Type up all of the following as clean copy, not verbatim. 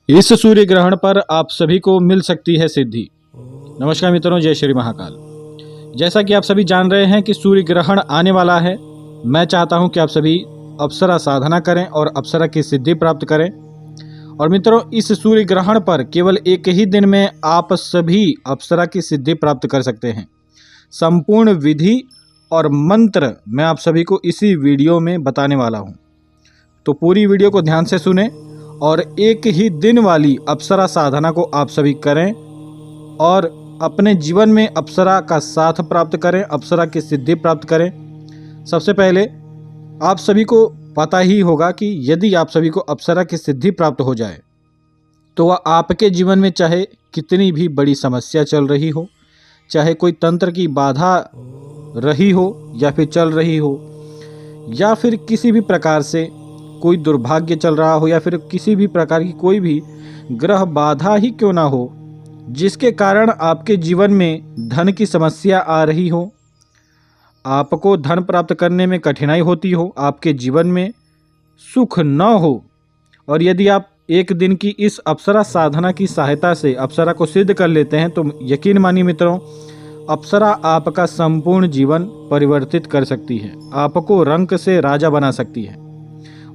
इस सूर्य ग्रहण पर आप सभी को मिल सकती है सिद्धि। नमस्कार मित्रों, जय श्री महाकाल। जैसा कि आप सभी जान रहे हैं कि सूर्य ग्रहण आने वाला है, मैं चाहता हूं कि आप सभी अप्सरा साधना करें और अप्सरा की सिद्धि प्राप्त करें। और मित्रों, इस सूर्य ग्रहण पर केवल एक ही दिन में आप सभी अप्सरा की सिद्धि प्राप्त कर सकते हैं। संपूर्ण विधि और मंत्र मैं आप सभी को इसी वीडियो में बताने वाला हूं, तो पूरी वीडियो को ध्यान से सुने और एक ही दिन वाली अप्सरा साधना को आप सभी करें और अपने जीवन में अप्सरा का साथ प्राप्त करें, अप्सरा की सिद्धि प्राप्त करें। सबसे पहले आप सभी को पता ही होगा कि यदि आप सभी को अप्सरा की सिद्धि प्राप्त हो जाए तो वह आपके जीवन में चाहे कितनी भी बड़ी समस्या चल रही हो, चाहे कोई तंत्र की बाधा रही हो या फिर चल रही हो, या फिर किसी भी प्रकार से कोई दुर्भाग्य चल रहा हो, या फिर किसी भी प्रकार की कोई भी ग्रह बाधा ही क्यों ना हो, जिसके कारण आपके जीवन में धन की समस्या आ रही हो, आपको धन प्राप्त करने में कठिनाई होती हो, आपके जीवन में सुख न हो, और यदि आप एक दिन की इस अप्सरा साधना की सहायता से अप्सरा को सिद्ध कर लेते हैं तो यकीन मानिए मित्रों, अप्सरा आपका संपूर्ण जीवन परिवर्तित कर सकती है, आपको रंक से राजा बना सकती है।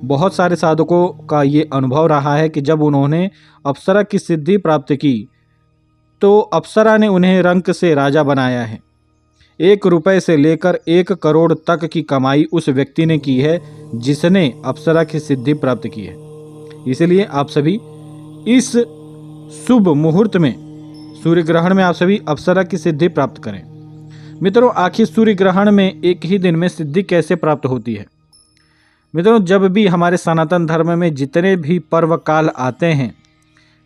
बहुत सारे साधकों का ये अनुभव रहा है कि जब उन्होंने अप्सरा की सिद्धि प्राप्त की तो अप्सरा ने उन्हें रंक से राजा बनाया है। 1 रुपये से लेकर 1 करोड़ तक की कमाई उस व्यक्ति ने की है जिसने अप्सरा की सिद्धि प्राप्त की है। इसलिए आप सभी इस शुभ मुहूर्त में, सूर्य ग्रहण में आप सभी अप्सरा की सिद्धि प्राप्त करें। मित्रों, आखिर सूर्य ग्रहण में एक ही दिन में सिद्धि कैसे प्राप्त होती है? मित्रों, जब भी हमारे सनातन धर्म में जितने भी पर्व काल आते हैं,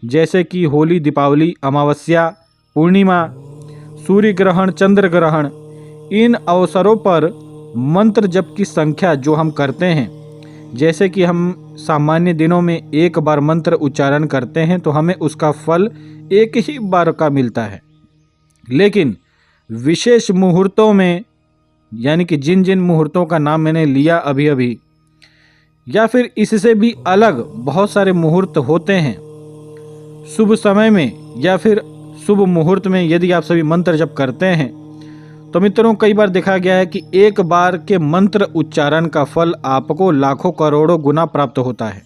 जैसे कि होली, दीपावली, अमावस्या, पूर्णिमा, सूर्य ग्रहण, चंद्र ग्रहण, इन अवसरों पर मंत्र जप की संख्या जो हम करते हैं, जैसे कि हम सामान्य दिनों में 1 बार मंत्र उच्चारण करते हैं तो हमें उसका फल 1 ही बार का मिलता है। लेकिन विशेष मुहूर्तों में, यानी कि जिन जिन मुहूर्तों का नाम मैंने लिया अभी, या फिर इससे भी अलग बहुत सारे मुहूर्त होते हैं, शुभ समय में या फिर शुभ मुहूर्त में यदि आप सभी मंत्र जप करते हैं तो मित्रों, कई बार देखा गया है कि 1 बार के मंत्र उच्चारण का फल आपको लाखों करोड़ों गुना प्राप्त होता है।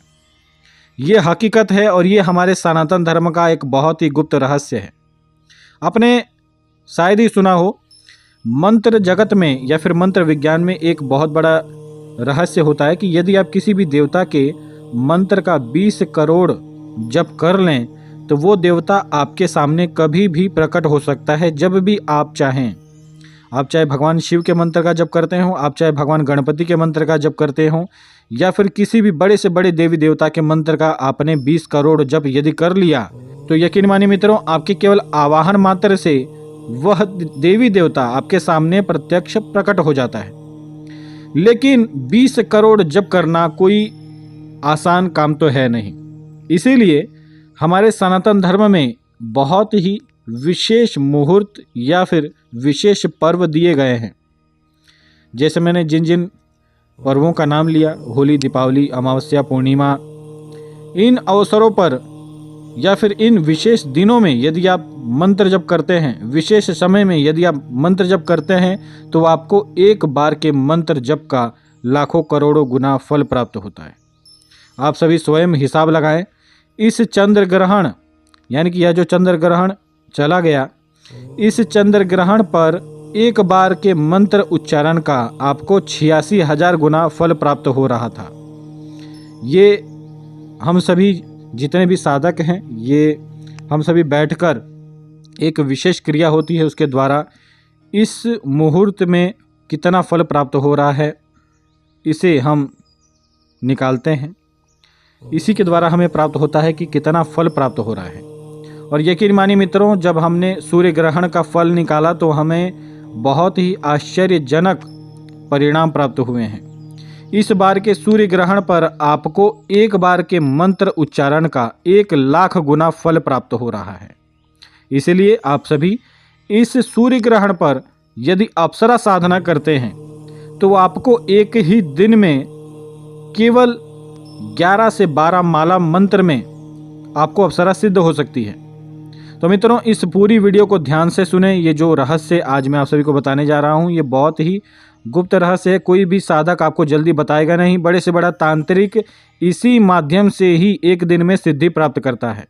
ये हकीकत है और ये हमारे सनातन धर्म का एक बहुत ही गुप्त रहस्य है। आपने शायद ही सुना हो, मंत्र जगत में या फिर मंत्र विज्ञान में एक बहुत बड़ा रहस्य होता है कि यदि आप किसी भी देवता के मंत्र का 20 करोड़ जप कर लें तो वो देवता आपके सामने कभी भी प्रकट हो सकता है, जब भी आप चाहें। आप चाहे भगवान शिव के मंत्र का जप करते हो, आप चाहे भगवान गणपति के मंत्र का जप करते हो, या फिर किसी भी बड़े से बड़े देवी देवता के मंत्र का आपने 20 करोड़ जप यदि कर लिया तो यकीन मानिए मित्रों, आपके केवल आवाहन मात्र से वह देवी देवता आपके सामने प्रत्यक्ष प्रकट हो जाता है। लेकिन 20 करोड़ जप करना कोई आसान काम तो है नहीं। इसीलिए हमारे सनातन धर्म में बहुत ही विशेष मुहूर्त या फिर विशेष पर्व दिए गए हैं। जैसे मैंने जिन जिन पर्वों का नाम लिया, होली, दीपावली, अमावस्या, पूर्णिमा, इन अवसरों पर या फिर इन विशेष दिनों में यदि आप मंत्र जप करते हैं, विशेष समय में यदि आप मंत्र जप करते हैं तो आपको 1 बार के मंत्र जप का लाखों करोड़ों गुना फल प्राप्त होता है। आप सभी स्वयं हिसाब लगाएं। इस चंद्र ग्रहण, यानी कि यह जो चंद्र ग्रहण चला गया, इस चंद्र ग्रहण पर 1 बार के मंत्र उच्चारण का आपको 86,000 गुना फल प्राप्त हो रहा था। ये हम सभी जितने भी साधक हैं, ये हम सभी बैठकर एक विशेष क्रिया होती है, उसके द्वारा इस मुहूर्त में कितना फल प्राप्त हो रहा है इसे हम निकालते हैं। इसी के द्वारा हमें प्राप्त होता है कि कितना फल प्राप्त हो रहा है। और यकीन मानिए मित्रों, जब हमने सूर्य ग्रहण का फल निकाला तो हमें बहुत ही आश्चर्यजनक परिणाम प्राप्त हुए हैं। इस बार के सूर्य ग्रहण पर आपको 1 बार के मंत्र उच्चारण का 1 लाख गुना फल प्राप्त हो रहा है। इसलिए आप सभी इस सूर्य ग्रहण पर यदि अप्सरा साधना करते हैं तो आपको एक ही दिन में केवल 11 से 12 माला मंत्र में आपको अप्सरा सिद्ध हो सकती है। तो मित्रों, इस पूरी वीडियो को ध्यान से सुने। ये जो रहस्य आज मैं आप सभी को बताने जा रहा हूँ, ये बहुत ही गुप्त रहस्य है। कोई भी साधक आपको जल्दी बताएगा नहीं। बड़े से बड़ा तांत्रिक इसी माध्यम से ही एक दिन में सिद्धि प्राप्त करता है।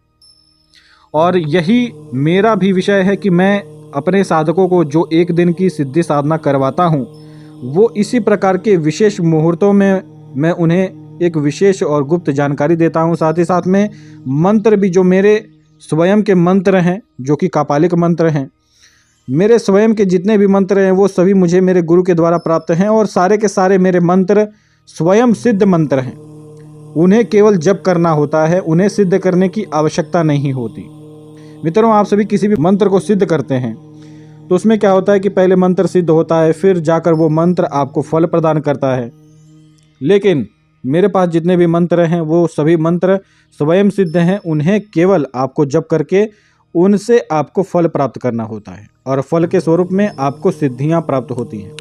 और यही मेरा भी विषय है कि मैं अपने साधकों को जो एक दिन की सिद्धि साधना करवाता हूँ, वो इसी प्रकार के विशेष मुहूर्तों में मैं उन्हें एक विशेष और गुप्त जानकारी देता हूँ। साथ ही साथ में मंत्र भी, जो मेरे स्वयं के मंत्र हैं, जो कि कापालिक मंत्र हैं, मेरे स्वयं के जितने भी मंत्र हैं वो सभी मुझे मेरे गुरु के द्वारा प्राप्त हैं। और सारे के सारे मेरे मंत्र स्वयं सिद्ध मंत्र हैं। उन्हें केवल जप करना होता है, उन्हें सिद्ध करने की आवश्यकता नहीं होती। मित्रों, आप सभी किसी भी मंत्र को सिद्ध करते हैं तो उसमें क्या होता है कि पहले मंत्र सिद्ध होता है, फिर जाकर वो मंत्र आपको फल प्रदान करता है। लेकिन मेरे पास जितने भी मंत्र हैं वो सभी मंत्र स्वयं सिद्ध हैं। उन्हें केवल आपको जप करके उनसे आपको फल प्राप्त करना होता है और फल के स्वरूप में आपको सिद्धियां प्राप्त होती हैं।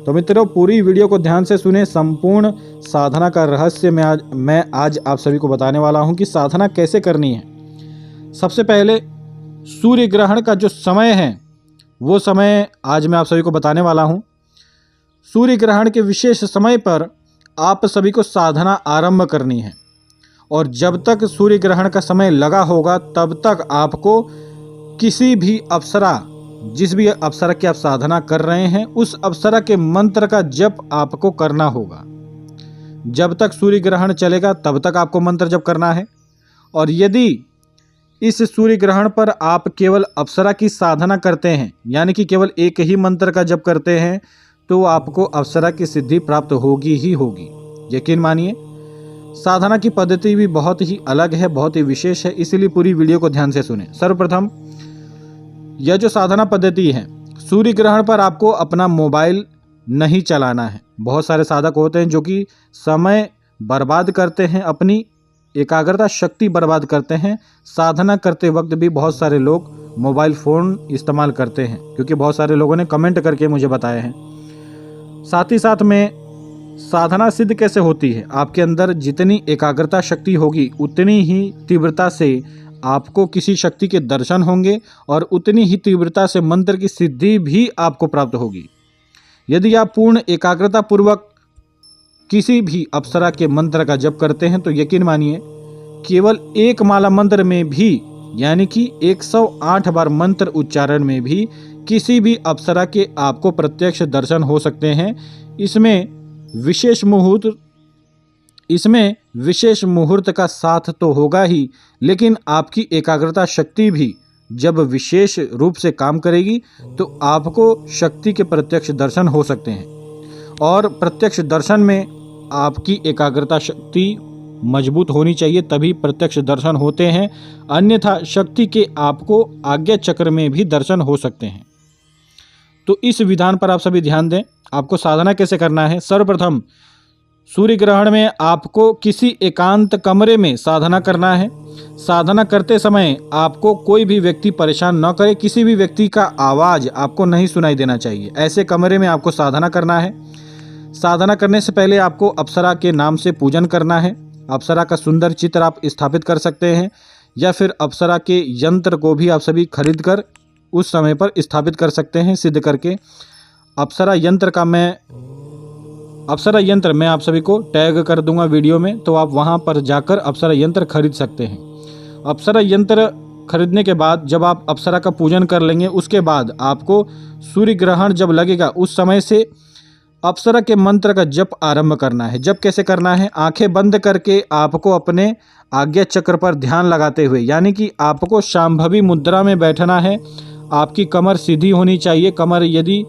तो मित्रों, पूरी वीडियो को ध्यान से सुने। संपूर्ण साधना का रहस्य मैं आज आप सभी को बताने वाला हूं कि साधना कैसे करनी है। सबसे पहले सूर्य ग्रहण का जो समय है वो समय आज मैं आप सभी को बताने वाला हूं। सूर्य ग्रहण के विशेष समय पर आप सभी को साधना आरंभ करनी है और जब तक सूर्य ग्रहण का समय लगा होगा तब तक आपको किसी भी अप्सरा, जिस भी अप्सरा की आप साधना कर रहे हैं, उस अप्सरा के मंत्र का जप आपको करना होगा। जब तक सूर्य ग्रहण चलेगा तब तक आपको मंत्र जप करना है। और यदि इस सूर्य ग्रहण पर आप केवल अप्सरा की साधना करते हैं, यानी कि केवल एक ही मंत्र का जप करते हैं, तो आपको अप्सरा की सिद्धि प्राप्त होगी ही होगी। यकीन मानिए, साधना की पद्धति भी बहुत ही अलग है, बहुत ही विशेष है, इसीलिए पूरी वीडियो को ध्यान से सुने। सर्वप्रथम, यह जो साधना पद्धति है, सूर्य ग्रहण पर आपको अपना मोबाइल नहीं चलाना है। बहुत सारे साधक होते हैं जो कि समय बर्बाद करते हैं, अपनी एकाग्रता शक्ति बर्बाद करते हैं। साधना करते वक्त भी बहुत सारे लोग मोबाइल फ़ोन इस्तेमाल करते हैं, क्योंकि बहुत सारे लोगों ने कमेंट करके मुझे बताया है। साथ ही साथ में साधना सिद्ध कैसे होती है, आपके अंदर जितनी एकाग्रता शक्ति होगी उतनी ही तीव्रता से आपको किसी शक्ति के दर्शन होंगे और उतनी ही तीव्रता से मंत्र की सिद्धि भी आपको प्राप्त होगी। यदि आप पूर्ण एकाग्रता पूर्वक किसी भी अप्सरा के मंत्र का जप करते हैं तो यकीन मानिए, केवल एक माला मंत्र में भी, यानी कि 108 बार मंत्र उच्चारण में भी किसी भी अप्सरा के आपको प्रत्यक्ष दर्शन हो सकते हैं। इसमें विशेष मुहूर्त का साथ तो होगा ही, लेकिन आपकी एकाग्रता शक्ति भी जब विशेष रूप से काम करेगी तो आपको शक्ति के प्रत्यक्ष दर्शन हो सकते हैं। और प्रत्यक्ष दर्शन में आपकी एकाग्रता शक्ति मजबूत होनी चाहिए, तभी प्रत्यक्ष दर्शन होते हैं। अन्यथा शक्ति के आपको आज्ञा चक्र में भी दर्शन हो सकते हैं। तो इस विधान पर आप सभी ध्यान दें। आपको साधना कैसे करना है। सर्वप्रथम, सूर्य ग्रहण में आपको किसी एकांत कमरे में साधना करना है। साधना करते समय आपको कोई भी व्यक्ति परेशान न करे, किसी भी व्यक्ति का आवाज़ आपको नहीं सुनाई देना चाहिए। ऐसे कमरे में आपको साधना करना है। साधना करने से पहले आपको अप्सरा के नाम से पूजन करना है। अप्सरा का सुंदर चित्र आप स्थापित कर सकते हैं, या फिर अप्सरा के यंत्र को भी आप सभी खरीद कर उस समय पर स्थापित कर सकते हैं, सिद्ध करके। अप्सरा यंत्र मैं आप सभी को टैग कर दूंगा वीडियो में, तो आप वहां पर जाकर अप्सरा यंत्र खरीद सकते हैं। अप्सरा यंत्र खरीदने के बाद जब आप अप्सरा का पूजन कर लेंगे, उसके बाद आपको सूर्य ग्रहण जब लगेगा उस समय से अप्सरा के मंत्र का जप आरंभ करना है। जप कैसे करना है, आंखें बंद करके आपको अपने आज्ञा चक्र पर ध्यान लगाते हुए, यानी कि आपको शांभवी मुद्रा में बैठना है। आपकी कमर सीधी होनी चाहिए। कमर यदि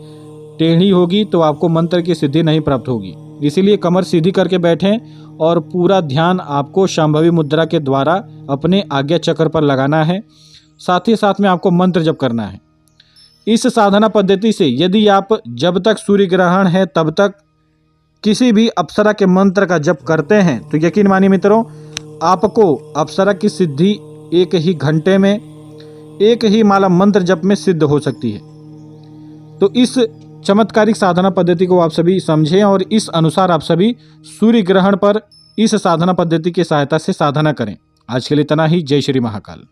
टेढ़ी होगी तो आपको मंत्र की सिद्धि नहीं प्राप्त होगी। इसीलिए कमर सीधी करके बैठें और पूरा ध्यान आपको शांभवी मुद्रा के द्वारा अपने आज्ञा चक्र पर लगाना है। साथ ही साथ में आपको मंत्र जप करना है। इस साधना पद्धति से यदि आप जब तक सूर्य ग्रहण है तब तक किसी भी अप्सरा के मंत्र का जप करते हैं तो यकीन मानिए मित्रों, आपको अप्सरा की सिद्धि एक ही घंटे में, एक ही माला मंत्र जप में सिद्ध हो सकती है। तो इस चमत्कारिक साधना पद्धति को आप सभी समझें और इस अनुसार आप सभी सूर्य ग्रहण पर इस साधना पद्धति की सहायता से साधना करें। आज के लिए इतना ही। जय श्री महाकाल।